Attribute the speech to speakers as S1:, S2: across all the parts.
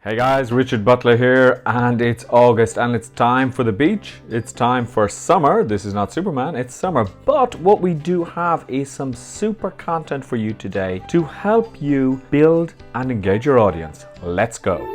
S1: Hey guys, Richard Butler here, and it's August and it's time for the beach. It's time for summer. This is not Superman, it's summer. But what we do have is some super content for you today to help you build and engage your audience. Let's go.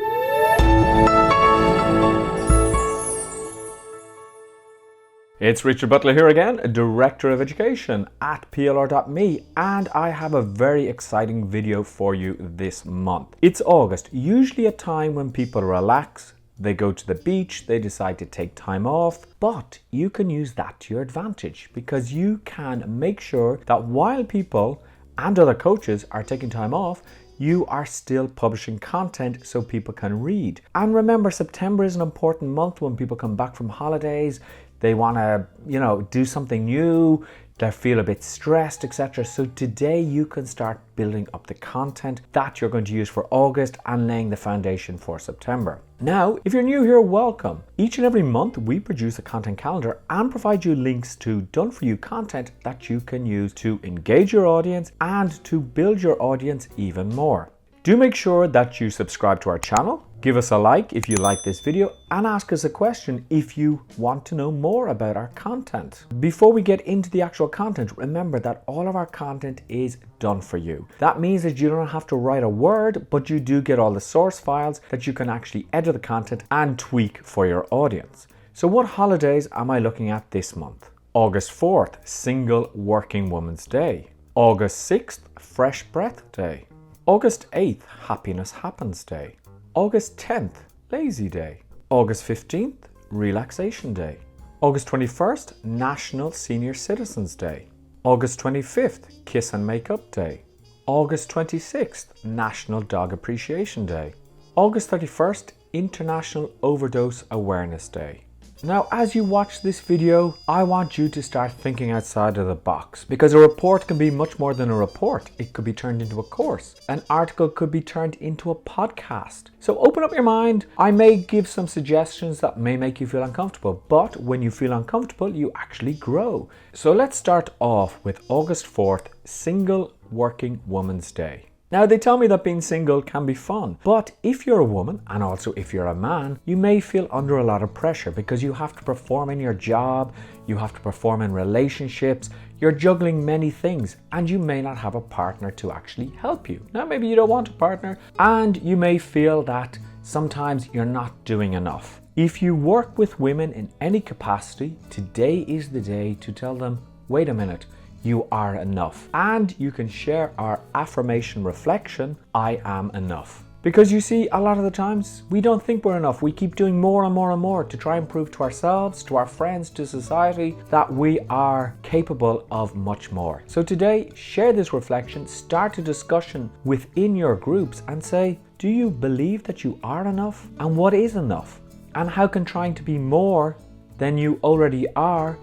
S1: It's Richard Butler here again, Director of Education at PLR.me, and I have a very exciting video for you this month. It's August, usually a time when people relax, they go to the beach, they decide to take time off, but you can use that to your advantage because you can make sure that while people and other coaches are taking time off, you are still publishing content so people can read. And remember, September is an important month when people come back from holidays. They want to, do something new, they feel a bit stressed, etc. So today you can start building up the content that you're going to use for August and laying the foundation for September. Now, if you're new here, welcome. Each and every month we produce a content calendar and provide you links to done for you content that you can use to engage your audience and to build your audience even more. Do make sure that you subscribe to our channel, give us a like if you like this video, and ask us a question if you want to know more about our content. Before we get into the actual content, remember that all of our content is done for you. That means that you don't have to write a word, but you do get all the source files that you can actually edit the content and tweak for your audience. So what holidays am I looking at this month? August 4th, Single Working Woman's Day. August 6th, Fresh Breath Day. August 8th, Happiness Happens Day. August 10th, Lazy Day. August 15th, Relaxation Day. August 21st, National Senior Citizens Day. August 25th, Kiss and Makeup Day. August 26th, National Dog Appreciation Day. August 31st, International Overdose Awareness Day. Now, as you watch this video, I want you to start thinking outside of the box because a report can be much more than a report. It could be turned into a course. An article could be turned into a podcast. So open up your mind. I may give some suggestions that may make you feel uncomfortable, but when you feel uncomfortable, you actually grow. So let's start off with August 4th, Single Working Woman's Day. Now, they tell me that being single can be fun, but if you're a woman and also if you're a man, you may feel under a lot of pressure because you have to perform in your job, you have to perform in relationships, you're juggling many things, and you may not have a partner to actually help you. Now, maybe you don't want a partner, and you may feel that sometimes you're not doing enough. If you work with women in any capacity, today is the day to tell them, wait a minute, you are enough. And you can share our affirmation reflection, I am enough. Because you see, a lot of the times we don't think we're enough. We keep doing more and more and more to try and prove to ourselves, to our friends, to society that we are capable of much more. So today, share this reflection, start a discussion within your groups and say, do you believe that you are enough? And what is enough? And how can trying to be more than you already are,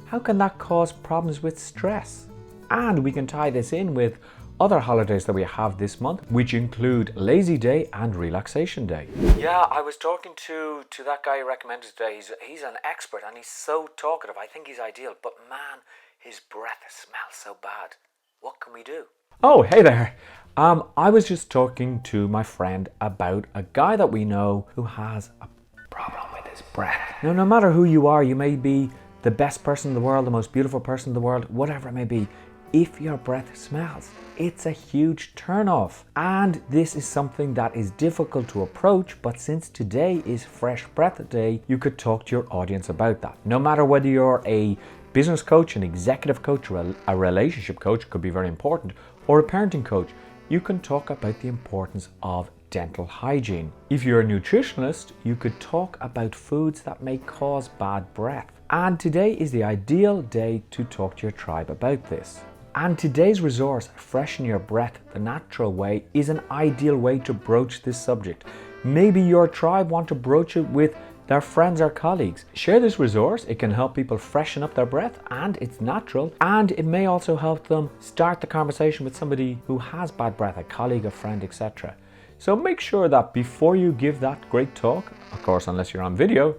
S1: how can that cause problems with stress? And we can tie this in with other holidays that we have this month, which include Lazy Day and Relaxation Day. Yeah, I was talking to that guy you recommended today. He's an expert and he's so talkative. I think he's ideal, but man, his breath smells so bad. What can we do? Oh, hey there. I was just talking to my friend about a guy that we know who has a problem with his breath. Now, no matter who you are, you may be the best person in the world, the most beautiful person in the world, whatever it may be, if your breath smells, it's a huge turn-off. And this is something that is difficult to approach, but since today is Fresh Breath Day, you could talk to your audience about that. No matter whether you're a business coach, an executive coach, or a relationship coach, could be very important, or a parenting coach, you can talk about the importance of dental hygiene. If you're a nutritionist, you could talk about foods that may cause bad breath. And today is the ideal day to talk to your tribe about this. And today's resource, Freshen Your Breath the Natural Way, is an ideal way to broach this subject. Maybe your tribe want to broach it with their friends or colleagues. Share this resource. It can help people freshen up their breath and it's natural. And it may also help them start the conversation with somebody who has bad breath, a colleague, a friend, etc. So make sure that before you give that great talk, of course, unless you're on video,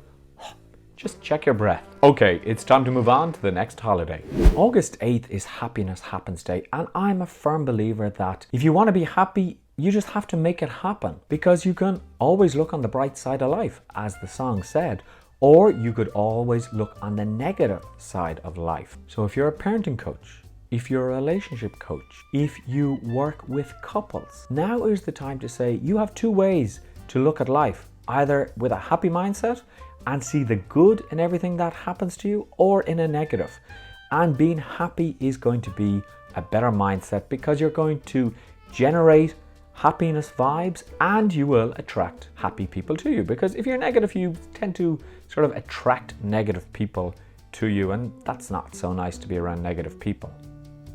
S1: just check your breath. Okay, it's time to move on to the next holiday. August 8th is Happiness Happens Day, and I'm a firm believer that if you want to be happy, You just have to make it happen, because you can always look on the bright side of life, as the song said, or you could always look on the negative side of life. So if you're a parenting coach, if you're a relationship coach, if you work with couples, now is the time to say you have two ways to look at life, either with a happy mindset and see the good in everything that happens to you, or in a negative. And being happy is going to be a better mindset, because you're going to generate happiness vibes and you will attract happy people to you. Because if you're negative, you tend to sort of attract negative people to you, and that's not so nice to be around negative people.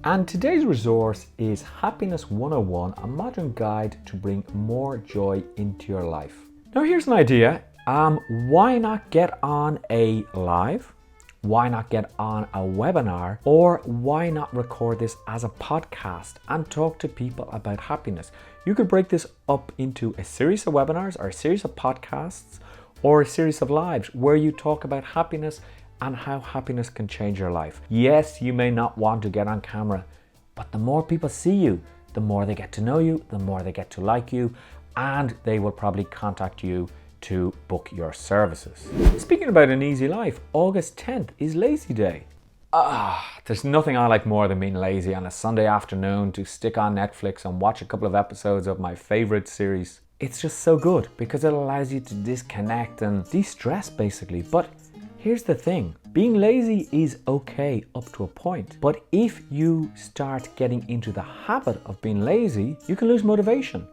S1: And today's resource is Happiness 101, a modern guide to bring more joy into your life. Now here's an idea. Why not get on a live? Why not get on a webinar? Or why not record this as a podcast and talk to people about happiness? You could break this up into a series of webinars, or a series of podcasts, or a series of lives where you talk about happiness and how happiness can change your life. Yes, you may not want to get on camera, but the more people see you, the more they get to know you, the more they get to like you, and they will probably contact you to book your services. Speaking about an easy life, August 10th is Lazy Day. There's nothing I like more than being lazy on a Sunday afternoon to stick on Netflix and watch a couple of episodes of my favorite series. It's just so good because it allows you to disconnect and de-stress basically. But here's the thing, being lazy is okay up to a point, but if you start getting into the habit of being lazy, you can lose motivation.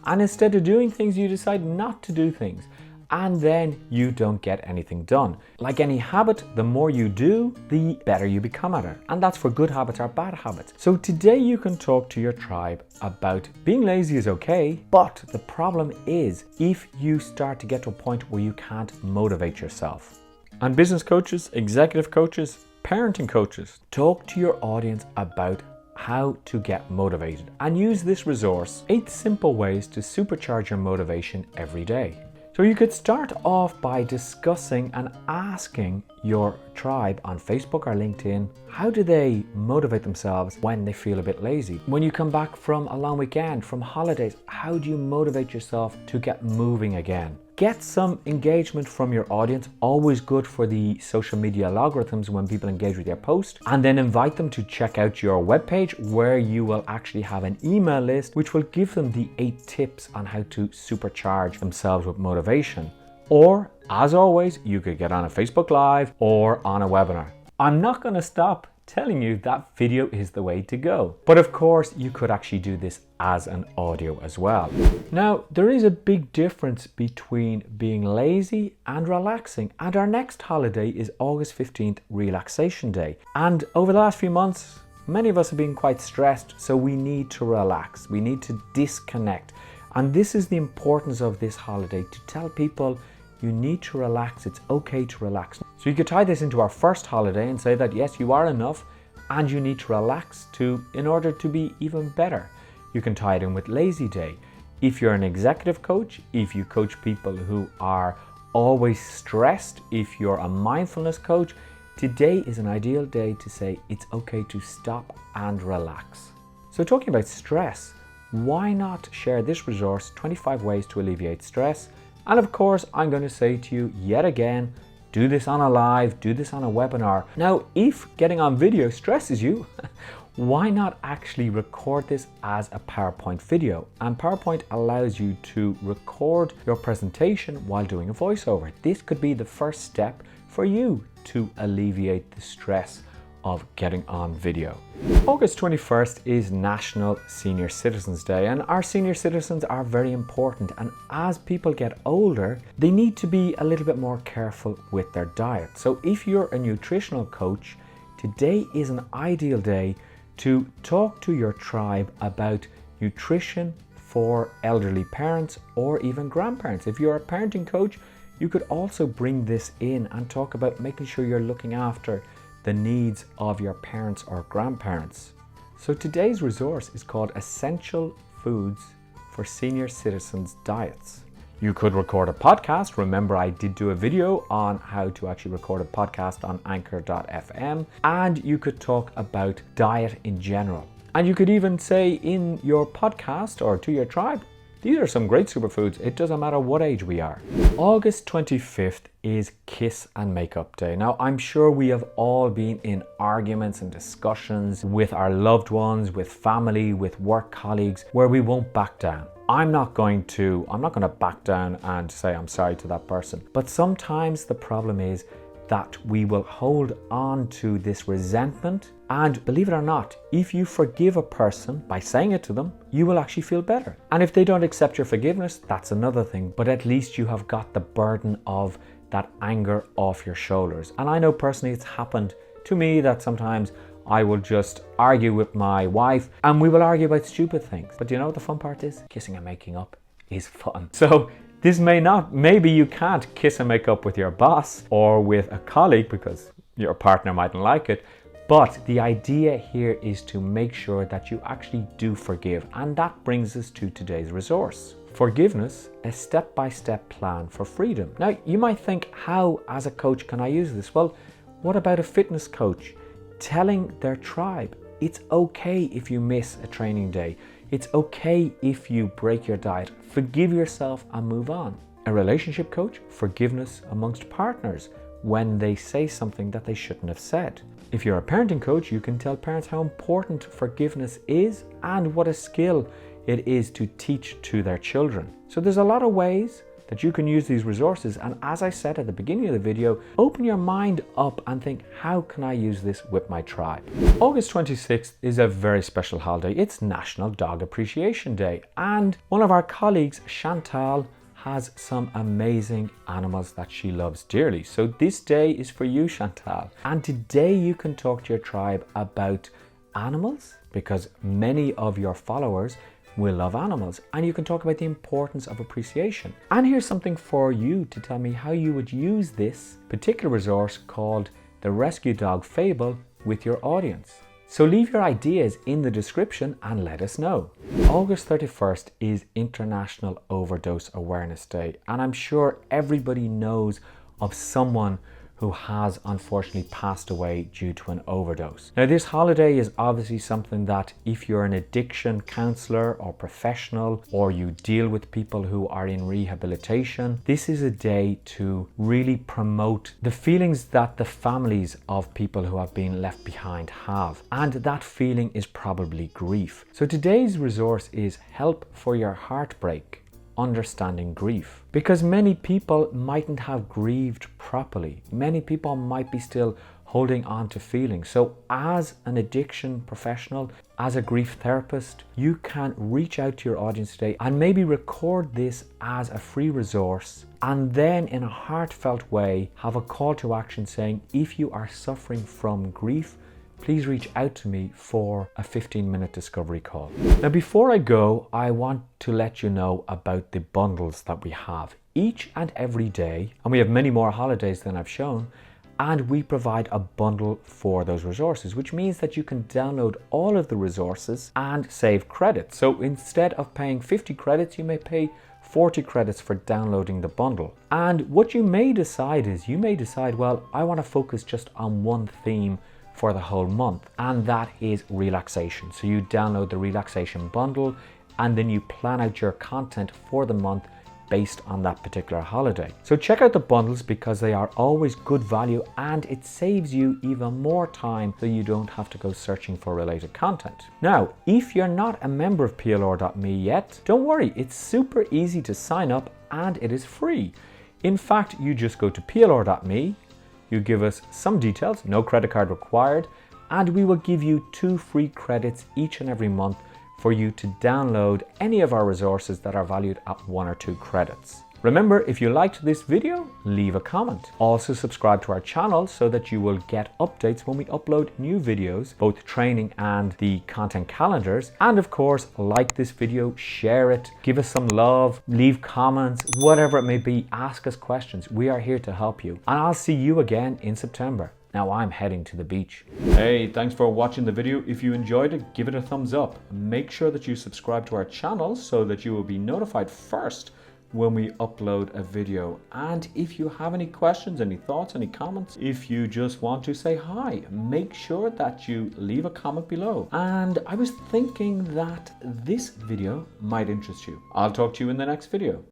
S1: And instead of doing things, you decide not to do things, and then you don't get anything done. Like any habit, the more you do, the better you become at it. And that's for good habits or bad habits. So today you can talk to your tribe about being lazy is okay, but the problem is if you start to get to a point where you can't motivate yourself. And business coaches, executive coaches, parenting coaches, talk to your audience about how to get motivated and use this resource, 8 simple ways to supercharge your motivation every day. So you could start off by discussing and asking your tribe on Facebook or LinkedIn, how do they motivate themselves when they feel a bit lazy? When you come back from a long weekend, from holidays, how do you motivate yourself to get moving again? Get some engagement from your audience, always good for the social media algorithms when people engage with your post, and then invite them to check out your webpage where you will actually have an email list which will give them the 8 tips on how to supercharge themselves with motivation. Or, as always, you could get on a Facebook Live or on a webinar. I'm not going to stop telling you that video is the way to go. But of course, you could actually do this as an audio as well. Now, there is a big difference between being lazy and relaxing. And our next holiday is August 15th, Relaxation Day. And over the last few months, many of us have been quite stressed, so we need to relax. We need to disconnect. And this is the importance of this holiday, to tell people you need to relax. It's okay to relax. So you could tie this into our first holiday and say that yes, you are enough and you need to relax in order to be even better. You can tie it in with Lazy Day. If you're an executive coach, if you coach people who are always stressed, if you're a mindfulness coach, today is an ideal day to say it's okay to stop and relax. So talking about stress, why not share this resource, 25 ways to alleviate stress? And of course, I'm going to say to you yet again, do this on a live, do this on a webinar. Now, if getting on video stresses you, why not actually record this as a PowerPoint video? And PowerPoint allows you to record your presentation while doing a voiceover. This could be the first step for you to alleviate the stress of getting on video. August 21st is National Senior Citizens Day, and our senior citizens are very important, and as people get older they need to be a little bit more careful with their diet. So if you're a nutritional coach, today is an ideal day to talk to your tribe about nutrition for elderly parents or even grandparents. If you're a parenting coach, you could also bring this in and talk about making sure you're looking after the needs of your parents or grandparents. So today's resource is called Essential Foods for Senior Citizens Diets. You could record a podcast. Remember, I did do a video on how to actually record a podcast on anchor.fm, and you could talk about diet in general. And you could even say in your podcast or to your tribe, these are some great superfoods. It doesn't matter what age we are. August 25th is Kiss and Makeup Day. Now, I'm sure we have all been in arguments and discussions with our loved ones, with family, with work colleagues, where we won't back down. I'm not going to back down and say I'm sorry to that person. But sometimes the problem is that we will hold on to this resentment. And believe it or not, if you forgive a person by saying it to them, you will actually feel better. And if they don't accept your forgiveness, that's another thing. But at least you have got the burden of that anger off your shoulders. And I know personally it's happened to me that sometimes I will just argue with my wife and we will argue about stupid things. But you know what the fun part is? Kissing and making up is fun. So this maybe you can't kiss and make up with your boss or with a colleague because your partner mightn't like it. But the idea here is to make sure that you actually do forgive. And that brings us to today's resource. Forgiveness, a step-by-step plan for freedom. Now, you might think, how as a coach can I use this? Well, what about a fitness coach telling their tribe, it's okay if you miss a training day. It's okay if you break your diet. Forgive yourself and move on. A relationship coach, forgiveness amongst partners when they say something that they shouldn't have said. If you're a parenting coach, you can tell parents how important forgiveness is and what a skill it is to teach to their children. So there's a lot of ways that you can use these resources. And as I said at the beginning of the video, open your mind up and think, how can I use this with my tribe? August 26th is a very special holiday. It's National Dog Appreciation Day. And one of our colleagues, Chantal, has some amazing animals that she loves dearly. So this day is for you, Chantal. And today you can talk to your tribe about animals because many of your followers will love animals, and you can talk about the importance of appreciation. And here's something for you to tell me how you would use this particular resource called the Rescue Dog Fable with your audience. So leave your ideas in the description and let us know. August 31st is International Overdose Awareness Day, and I'm sure everybody knows of someone who has unfortunately passed away due to an overdose. Now, this holiday is obviously something that if you're an addiction counselor or professional, or you deal with people who are in rehabilitation, this is a day to really promote the feelings that the families of people who have been left behind have. And that feeling is probably grief. So today's resource is Help for Your Heartbreak, Understanding Grief. Because many people mightn't have grieved properly. Many people might be still holding on to feelings. So as an addiction professional, as a grief therapist, you can reach out to your audience today and maybe record this as a free resource, and then in a heartfelt way have a call to action saying, if you are suffering from grief, please reach out to me for a 15-minute discovery call. Now, before I go, I want to let you know about the bundles that we have each and every day, and we have many more holidays than I've shown, and we provide a bundle for those resources, which means that you can download all of the resources and save credits. So instead of paying 50 credits, you may pay 40 credits for downloading the bundle. And what you may decide is, well, I want to focus just on one theme for the whole month, and that is relaxation. So you download the relaxation bundle and then you plan out your content for the month based on that particular holiday. So check out the bundles because they are always good value, and it saves you even more time so you don't have to go searching for related content. Now, if you're not a member of PLR.me yet, don't worry, it's super easy to sign up and it is free. In fact, you just go to PLR.me, you give us some details, no credit card required, and we will give you 2 free credits each and every month for you to download any of our resources that are valued at 1 or 2 credits. Remember, if you liked this video, leave a comment. Also subscribe to our channel so that you will get updates when we upload new videos, both training and the content calendars. And of course, like this video, share it, give us some love, leave comments, whatever it may be, ask us questions. We are here to help you. And I'll see you again in September. Now I'm heading to the beach. Hey, thanks for watching the video. If you enjoyed it, give it a thumbs up. Make sure that you subscribe to our channel so that you will be notified first when we upload a video. And if you have any questions, any thoughts, any comments, if you just want to say hi, make sure that you leave a comment below. And I was thinking that this video might interest you. I'll talk to you in the next video.